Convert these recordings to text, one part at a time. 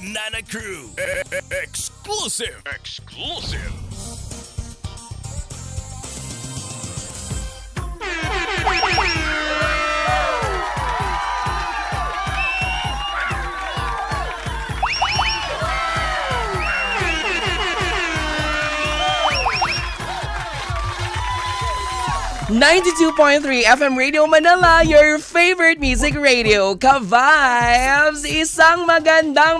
Banana Crew. Exclusive. Exclusive. .3 FM Radio Manila, your favorite music radio, Ka-Vibes. Isang magandang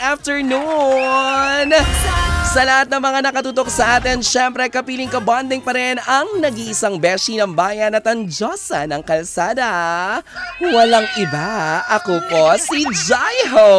afternoon sa lahat ng mga nakatutok sa atin. Syempre, kapiling ka-bonding pa rin ang nag-iisang beshi ng bayan at ang Diyosa ng kalsada. Walang iba, ako po si Jaiho.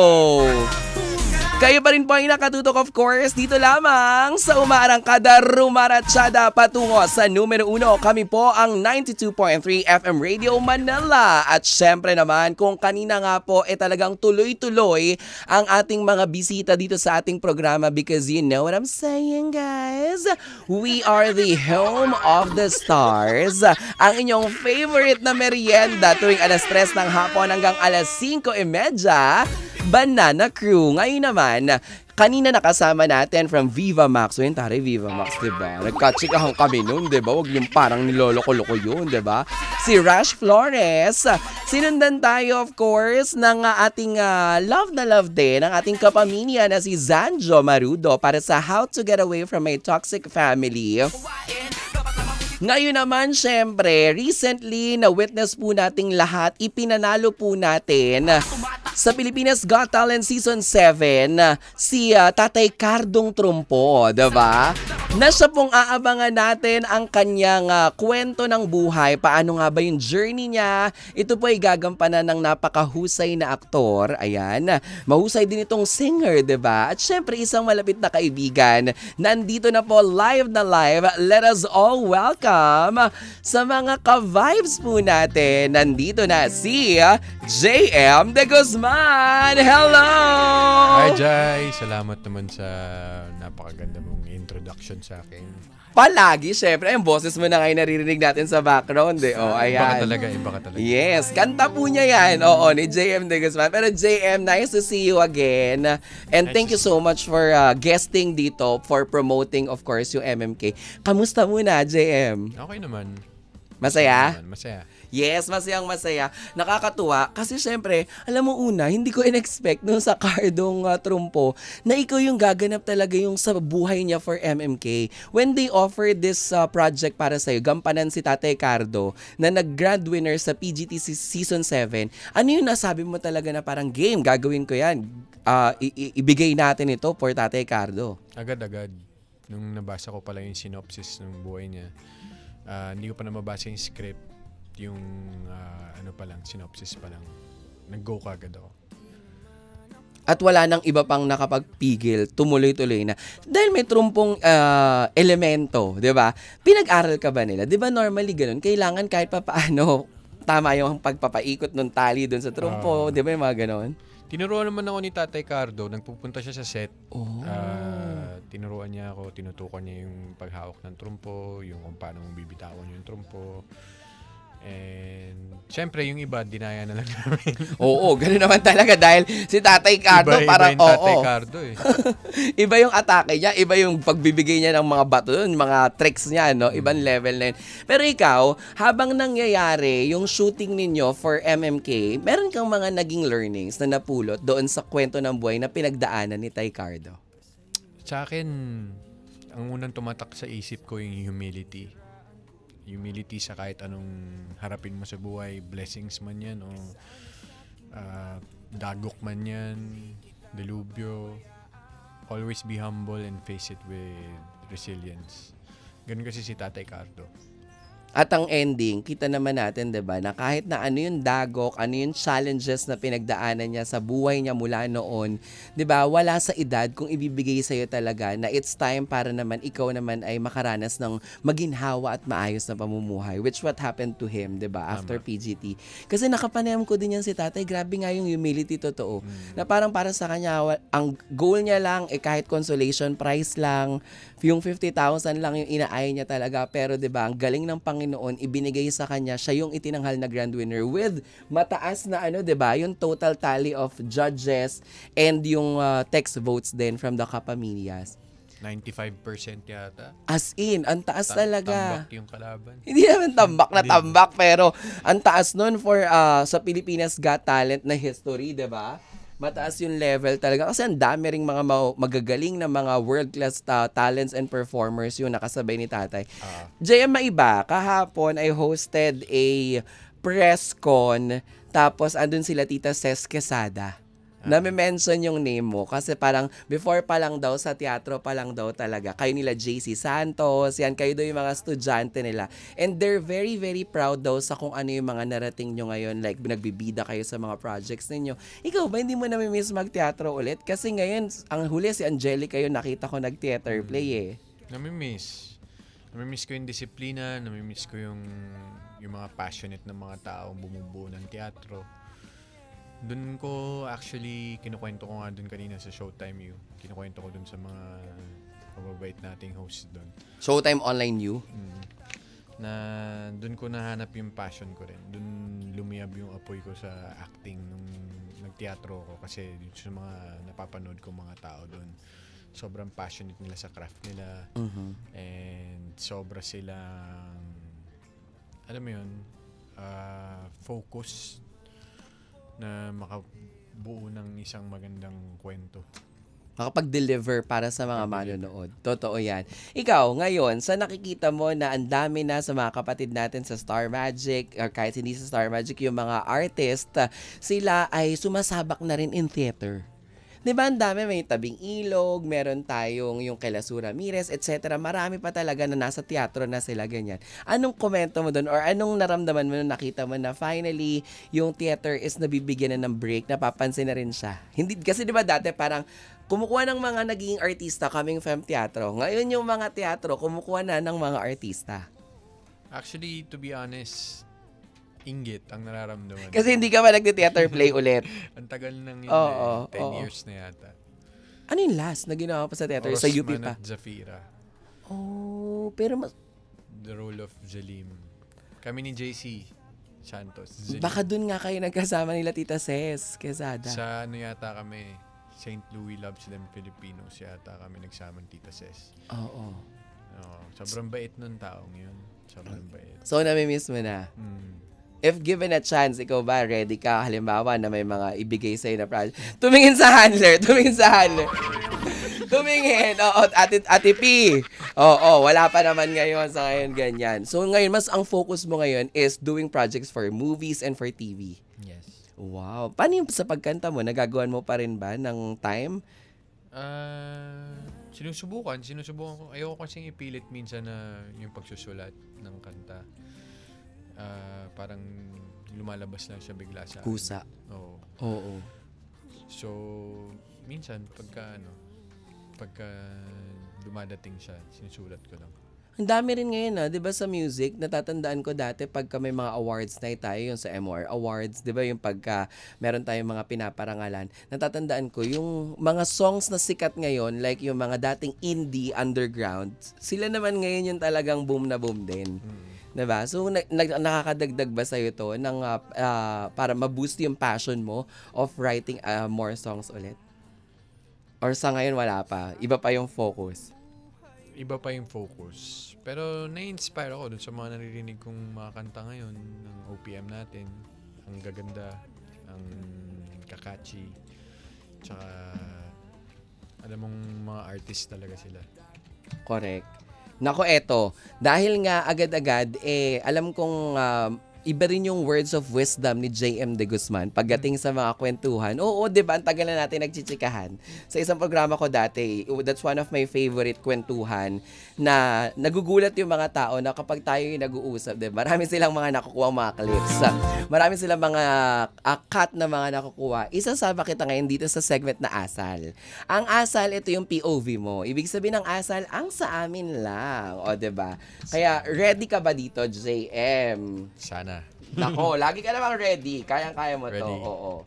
Kayo pa rin po ay nakatutok, of course, dito lamang sa Umaarangkada Rumaratsyada patungo sa numero 1. Kami po ang 92.3 FM Radio Manila. At syempre naman, kung kanina nga po talagang tuloy-tuloy ang ating mga bisita dito sa ating programa, because you know what I'm saying, guys? We are the home of the stars. Ang inyong favorite na merienda tuwing alas 3 ng hapon hanggang alas 5:30, Banana Crew. Ngayon naman, kanina nakasama natin from Viva Max. So yun, tari, Viva Max, diba? Nagkatsikahan kami nun, diba? Huwag yung parang niloloko-loko yun, diba? Si Rash Flores. Sinundan tayo, of course, ng ating love na love din, ng ating kapamilya na si Zanjo Marudo para sa How to Get Away from a Toxic Family. Ngayon naman, syempre, recently na-witness po nating lahat, ipinanalo po natin sa Pilipinas Got Talent Season 7 si Tatay Cardong Trumpo, diba? Na siya pong aabangan natin ang kanyang kwento ng buhay. Paano nga ba yung journey niya? Ito po ay gagampanan ng napakahusay na aktor. Ayan, mahusay din itong singer, diba? At syempre, isang malapit na kaibigan. Nandito na po live na live. Let us all welcome sa mga ka-vibes po natin. Nandito na si JM De Guzman. Hello! Hi, Jai. Salamat naman sa napakaganda mong introduction sa akin. Palagi, syempre. Yung boses mo na ngayon naririnig natin sa background. Oh, ayan. Iba ka talaga. Yes, kanta po niya yan. Oo, ni JM De Guzman. Pero JM, nice to see you again. And thank you so much for guesting dito, for promoting, of course, yung MMK. Kamusta muna, JM? Okay naman. Masaya? Masaya. Yes, masayang-masaya. Nakakatuwa kasi syempre, alam mo una, hindi ko in-expect nung sa Cardong Trumpo na ikaw yung gaganap talaga yung sa buhay niya for MMK. When they offered this project para sa'yo, gampanan si Tatay Cardo na nag-grand winner sa PGT Season 7, ano yung nasabi mo talaga na parang game, gagawin ko yan, ibigay natin ito for Tatay Cardo? Agad-agad. Nung nabasa ko pala yung synopsis ng buhay niya, hindi ko pa na mabasa yung script. Yung synopsis pa lang, nag-go kagad ako. At wala nang iba pang nakapagpigil, tumuloy-tuloy na. Dahil may trumpong elemento, di ba? Pinag-aral ka ba nila? Di ba normally ganun? Kailangan kahit pa paano, tama yung pagpapaikot ng tali dun sa trumpo, di ba yung mga ganun? Tinuruan naman ako ni Tatay Cardo, nagpupunta siya sa set. Oh. Tinuruan niya ako, tinutukan niya yung paghawak ng trumpo, yung kung paano mong bibitawan yung trumpo. And syempre yung iba dinaya na lang namin. Oo, ganoon naman talaga dahil si Tatay Cardo iba yung Tatay Cardo eh. Iba yung atake niya, iba yung pagbibigay niya ng mga bato, mga tricks niya, no? Ibang level na yun. Pero ikaw, habang nangyayari yung shooting ninyo for MMK, meron kang mga naging learnings na napulot doon sa kwento ng buhay na pinagdaanan ni Tay Cardo? Sa akin, ang unang tumatak sa isip ko yung humility. Humility sa kahit anong harapin mo sa buhay, blessings man yan o dagok man yan, delubyo. Always be humble and face it with resilience. Ganun kasi si Tatay Cardo. At ang ending, kita naman natin, diba, na kahit na ano yung dagok, ano yung challenges na pinagdaanan niya sa buhay niya mula noon, diba, wala sa edad kung ibibigay sa'yo talaga na it's time para naman ikaw naman ay makaranas ng maginhawa at maayos na pamumuhay, which what happened to him, diba, after PGT. Kasi nakapanayam ko din yan si Tatay, grabe nga yung humility, totoo. Na parang para sa kanya, ang goal niya lang, kahit consolation prize lang, yung 50,000 lang yung inaay niya talaga, pero diba, ang galing ng Panginoon Panginoon, ibinigay sa kanya, siya yung itinanghal na grand winner with mataas na 'di ba? Yung total tally of judges and yung text votes din from the Kapamillas. 95% yata. As in, ang taas talaga. Tambak yung kalaban. Hindi naman tambak na tambak, pero ang taas nun for sa Pilipinas Got Talent na history, 'di ba? Mataas yung level talaga kasi ang dami ring mga magagaling na mga world-class talents and performers yung nakasabay ni tatay. JM, maiba, kahapon I hosted a press con, tapos andun sila Tita Ces Quesada. Nami-mention yung name mo kasi parang before pa lang daw sa teatro pa lang daw talaga. Kayo nila JC Santos, yan kayo daw yung mga estudyante nila. And they're very very proud daw sa kung ano yung mga narating nyo ngayon, like nagbibida kayo sa mga projects ninyo. Ikaw ba hindi mo nami-miss mag-teatro ulit? Kasi ngayon ang huli si Angelica yung nakita ko nag-theater play eh. Nami-miss. Nami-miss ko yung disiplina, nami-miss ko yung mga passionate na mga taong bumubuo ng teatro. Doon ko actually, kinukwento ko nga doon kanina sa Showtime U. Kinukwento ko doon sa mga mababait nating host doon. Showtime Online U? Na doon ko nahanap yung passion ko rin. Doon lumiyab yung apoy ko sa acting nung nagteatro ko. Kasi sa mga napapanood ko mga tao doon, sobrang passionate nila sa craft nila. And sobra silang, alam mo yun, focus na makabuo ng isang magandang kwento. Makapag-deliver para sa mga manonood. Totoo yan. Ikaw, ngayon, sa nakikita mo na ang dami na sa mga kapatid natin sa Star Magic, or kahit hindi sa Star Magic, yung mga artist, sila ay sumasabak na rin in theater. Diba ang dami, may Tabing Ilog, meron tayong yung kay Lasu Ramirez, etc. Marami pa talaga na nasa teatro na sila, ganyan. Anong komento mo doon or anong naramdaman mo nung nakita mo na finally yung theater is nabibigyan na ng break, napapansin na rin siya? Hindi, kasi diba dati parang kumukuha ng mga naging artista coming from teatro. Ngayon yung mga teatro kumukuha na ng mga artista. Actually, to be honest, inggit ang nararamdaman. Kasi hindi ka ba nagte-theater play ulit? Ang tagal nang yun, 10 years na yata. Ano yung last na ginawa pa sa theater? Sa UP pa? At Zafira. Oh, pero The role of Jalim. Kami ni JC Santos. Jalim. Baka dun nga kayo nagkasama nila Tita Ces Quesada. Sa ano yata kami, St. Louis Loves Them Filipinos yata kami nagsama ni Tita Ces. Oo. Sobrang bait nun taong yun. Sobrang bait. So, nami-miss mo na? If given a chance, ikaw ba, ready ka, halimbawa na may mga ibigay sa'yo na project? Tumingin sa handler. Tumingin. Oo, Ate P. Oo, wala pa naman ngayon sa ngayon ganyan. So ngayon, mas ang focus mo ngayon is doing projects for movies and for TV. Yes. Wow. Paano yung sa pagkanta mo? Nagagawan mo pa rin ba ng time? Sinusubukan ko. Ayoko kasing ipilit minsan na yung pagsusulat ng kanta. Parang lumalabas lang siya bigla sa Kusa. Oo. So, minsan pagka dumadating siya, sinusulat ko lang. Ang dami rin ngayon 'di ba sa music, natatandaan ko dati pagka may mga awards na tayo, yung sa MOR Awards, 'di ba yung pagka meron tayong mga pinaparangalan, natatandaan ko yung mga songs na sikat ngayon, like yung mga dating indie underground, sila naman ngayon yung talagang boom na boom din. Diba? So, nakakadagdag ba sa'yo to ng, para ma-boost yung passion mo of writing more songs ulit? Or sa ngayon wala pa? Iba pa yung focus? Iba pa yung focus. Pero na-inspire ako dun sa mga naririnig kong mga kanta ngayon ng OPM natin. Ang gaganda, ang kakachi, tsaka alam mong mga artist talaga sila. Correct. Nako, eto, dahil nga agad-agad, alam kong iba rin yung words of wisdom ni J.M. De Guzman pagdating sa mga kwentuhan. Oo, diba? Ang tagal na natin nagchichikahan. Sa isang programa ko dati, that's one of my favorite kwentuhan na nagugulat yung mga tao na kapag tayo yung nag-uusap, diba? Marami silang mga nakukuha mga clips. Marami silang mga cut na mga nakukuha. Isasama kita ngayon dito sa segment na Asal. Ang Asal, ito yung POV mo. Ibig sabihin ng Asal, ang sa amin lang. O, diba? Kaya, ready ka ba dito, JM? Sana. Nako, lagi ka namang ready. Kayang-kaya mo to. Ready. Oo.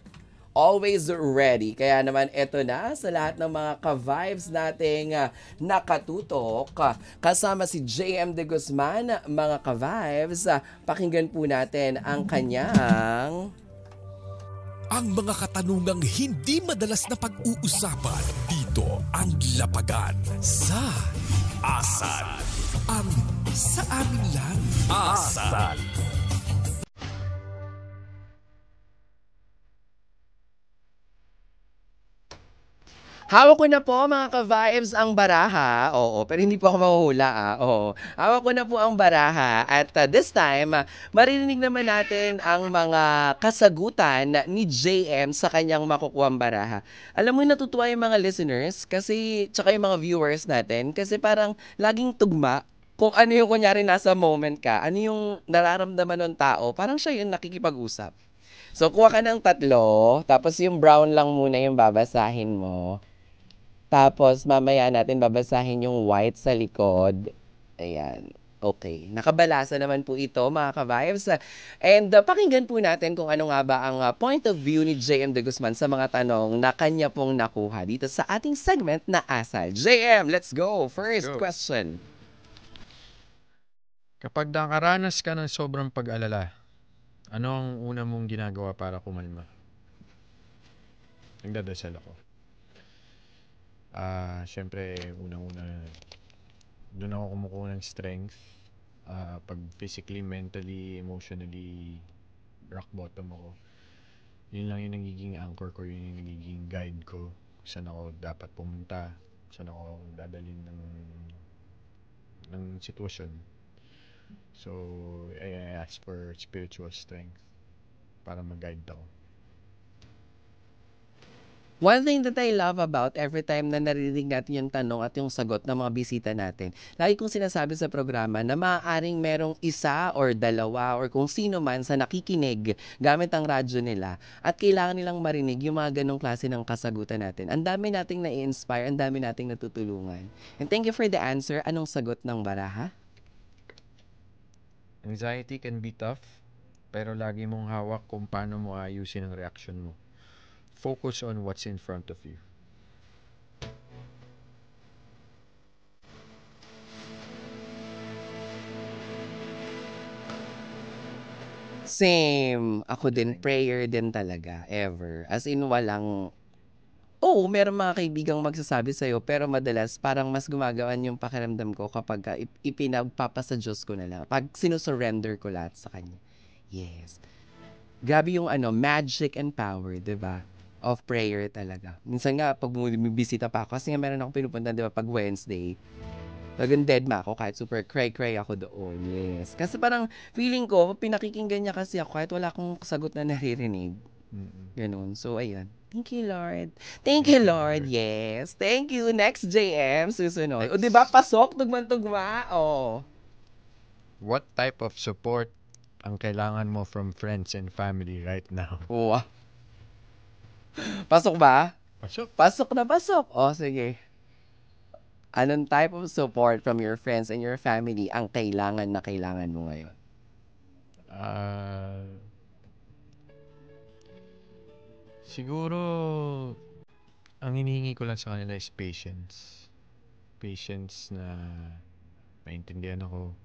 always ready. Kaya naman eto na sa lahat ng mga ka-vibes nating nakatutok. Kasama si JM De Guzman, mga ka-vibes. Pakinggan po natin ang kanyang... Ang mga katanungang hindi madalas na pag-uusapan dito ang lapagan sa Asal. Ang sa amin lang Asal. Hawak ko na po mga ka-vibes ang baraha. Oo, pero hindi po ako mahuhula. Oo. Hawak ko na po ang baraha at this time, maririnig naman natin ang mga kasagutan ni JM sa kanyang makukuhang baraha. Alam mo, natutuwa yung mga listeners kasi tsaka yung mga viewers natin kasi parang laging tugma kung ano yung kunyari nasa moment ka, ano yung nararamdaman ng tao, parang siya yung nakikipag-usap. So, kuha ka ng 3, tapos yung brown lang muna yung babasahin mo. Tapos, mamaya natin babasahin yung white sa likod. Ayan. Okay. Nakabalasa naman po ito, mga ka-vibes. And pakinggan po natin kung ano nga ba ang point of view ni JM De Guzman sa mga tanong na kanya pong nakuha dito sa ating segment na Asal. JM, let's go! First Go. question. Kapag nakaranas ka ng sobrang pag-alala, ano ang una mong ginagawa para kumalma? Nagdadasal ako. Siyempre, unang-una, doon ako kumukuha ng strength. Pag physically, mentally, emotionally, rock bottom ako. Yun lang yung nagiging anchor ko, yun yung nagiging guide ko. Saan ako dapat pumunta, saan ako dadalhin ng sitwasyon. So, I ask for spiritual strength para mag-guide ako. One thing that I love about every time na narinig natin yung tanong at yung sagot ng mga bisita natin, lagi kong sinasabi sa programa na maaaring merong isa or dalawa or kung sino man sa nakikinig gamit ang radyo nila at kailangan nilang marinig yung mga ganong klase ng kasagutan natin. Ang dami nating na-inspire, ang dami nating natutulungan. And thank you for the answer. Anong sagot ng baraha? Anxiety can be tough, pero lagi mong hawak kung paano mo ayusin ang reaction mo. Focus on what's in front of you. Same. Ako din, prayer din talaga, ever. As in, walang... Oo, meron mga kaibigang magsasabi sa'yo, pero madalas parang mas gumagawan yung pakiramdam ko kapag ipinagpapasa Diyos ko na lang. Pag sinusurrender ko lahat sa Kanya. Yes. Grabe yung magic and power, di ba? Of prayer talaga. Minsan nga, pag bumibisita pa ako, kasi nga meron akong pinupunta, di ba, pag Wednesday, talagang dead ma ako kahit super cray-cray ako doon. Yes. Kasi parang feeling ko, pinakikinggan niya kasi ako kahit wala akong sagot na naririnig. Ganun. So, ayun. Thank you, Lord. Thank you, Lord. Yes. Thank you. Next, JM. Susunod. O, di ba? Pasok. Tugman-tugma. Oh. What type of support ang kailangan mo from friends and family right now? Wow. Pasok ba? Pasok. Pasok na pasok. O, sige. Anong type of support from your friends and your family ang kailangan na kailangan mo ngayon? Siguro, ang hinihingi ko lang sa kanila is patience. Patience na maintindihan ako,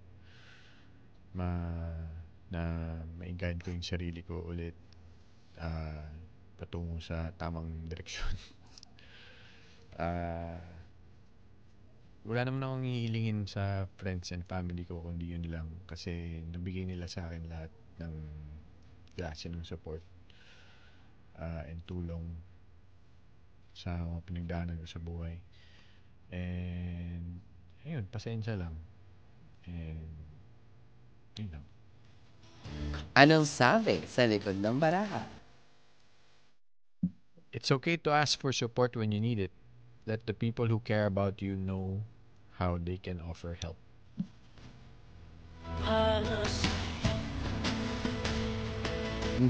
na mai-guide ko yung sarili ko ulit patungo sa tamang direksyon. Wala naman akong hihilingin sa friends and family ko kundi yun lang kasi nabigay nila sa akin lahat ng klase ng support and tulong sa mga pinagdaanan ko sa buhay. And ayun, pasensya lang. And yun lang. Anong sabi sa likod ng baraha? It's okay to ask for support when you need it. Let the people who care about you know how they can offer help.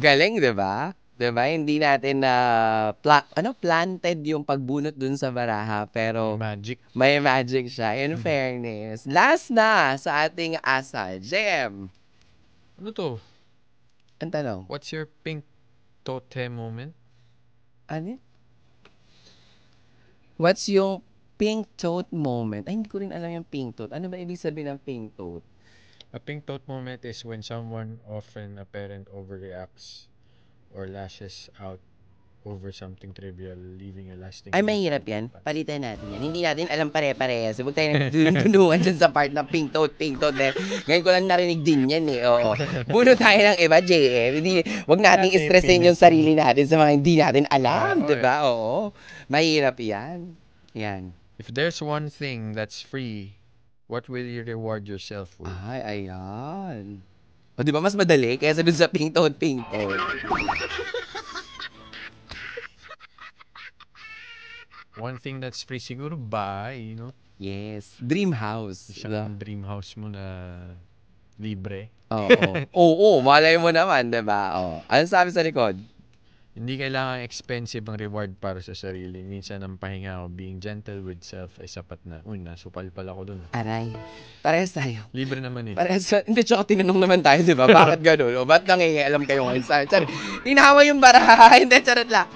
Galing, 'di ba? 'Di ba? Hindi natin na planted yung pagbunot dun sa baraha, pero Magic. may magic siya. In fairness. Last na sa ating asal. JM, Ano to? ang tanong. What's your pink totem moment? Ano? What's yung pink toad moment? Ay, hindi ko rin alam yung pink toad. Ano ba ibig sabihin ng pink toad? A pink toad moment is when someone, often a parent, overreacts or lashes out over something trivial, leaving a lasting Ay, mahirap yan. Palitan natin yan. Hindi natin alam pare-parehas. Huwag tayo nagtulungan dyan sa part ng pink toad. Ngayon ko lang narinig din yan eh. Oo. Puno tayo ng iba, JM. Huwag nating stressin yung sarili natin sa mga hindi natin alam. Diba? Oo. Mahirap yan. Yan. If there's one thing that's free, what will you reward yourself with? Ay, ayan. O, di ba mas madali kaysa dun sa pink toad. One thing that's free, siguro bahay, no? Yes. Dream house. Isang dream house mo na libre. Oo, malay mo naman, diba? Ano sabi sa likod? Hindi kailangan expensive ang reward para sa sarili. Minsan ang pahinga o being gentle with self ay sapat na. Uy, nasupal pala ako dun. Aray. Parehas tayo. Libre naman eh. Hindi, tsaka tinanong naman tayo, di ba? Bakit gano'n? O, ba't nangingialam kayo ngayon sa akin? Tinawa yung bara. Hindi, charot lang.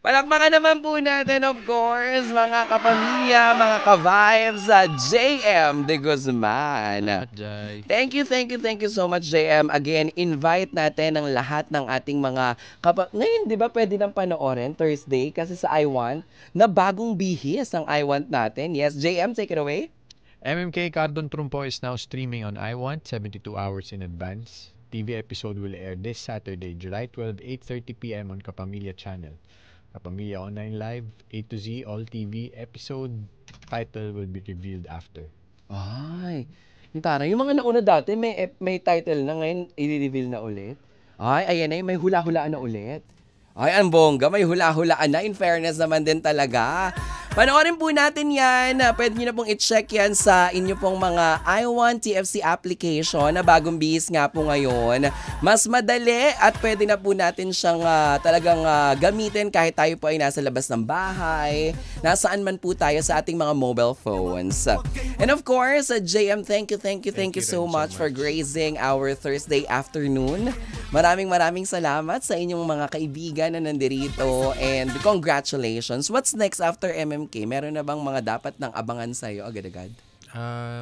Palakpakan naman po natin, of course, mga kapamilya, mga ka-vibes sa JM de Guzman. Jai. Thank you so much, JM. Again, invite natin ang lahat ng ating mga Ngayon, di ba, pwede nang panoorin Thursday kasi sa I Want na bagong bihis ang I Want natin. Yes, JM, take it away. MMK Cardon Trumpo is now streaming on I Want 72 hours in advance. TV episode will air this Saturday, July 12, 8:30 p.m. on Kapamilya Channel. Kapamilya Online Live, A to Z, All TV. Episode title will be revealed after. Ay, yung mga nauna dati, may title na, ngayon i-reveal na ulit. Ay, ayan na, may hula-hulaan na ulit. Ay, ang bongga, may hula-hulaan na. In fairness naman din talaga. Panoorin po natin yan. Pwede nyo na pong i-check yan sa inyo pong mga I Want TFC application na bagong bihis nga po ngayon. Mas madali at pwede na po natin siyang talagang gamitin kahit tayo po ay nasa labas ng bahay, nasaan man po tayo sa ating mga mobile phones. And of course, JM, thank you so much for gracing our Thursday afternoon. Maraming salamat sa inyong mga kaibigan na nandirito and congratulations. What's next after MMK? Meron na bang mga dapat nang abangan sa'yo agad-agad?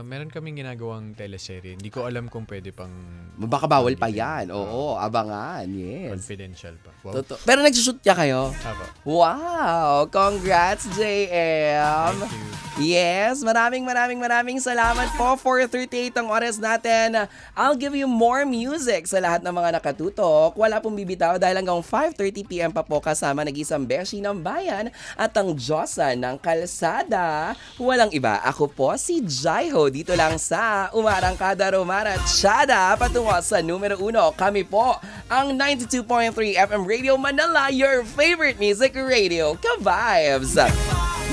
Meron kaming ginagawang teleserye. Hindi ko alam kung pwede pang... Baka bawal pa yan. Oo, abangan. Yes. Confidential pa. Wow. Pero nagsushoot niya kayo? Apo. Wow! Congrats, JM! Thank you. Yes, maraming salamat po. 4:38 ang oras natin. I'll give you more music sa lahat ng mga nakatutok. Wala pong bibitaw dahil hanggang 5:30 p.m. pa po kasama nag-isang beshi ng bayan at ang Diyosa ng kalsada. Walang iba, ako po si Jaiho dito lang sa Umarangkada Rumarachada patungo sa numero 1. Kami po ang 92.3 FM Radio Manila, your favorite music radio, Ka-Vibes.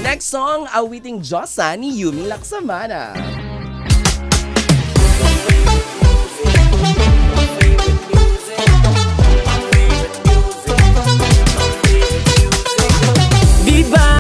Next song, awiting Diyosa ni Yumi Laksamana.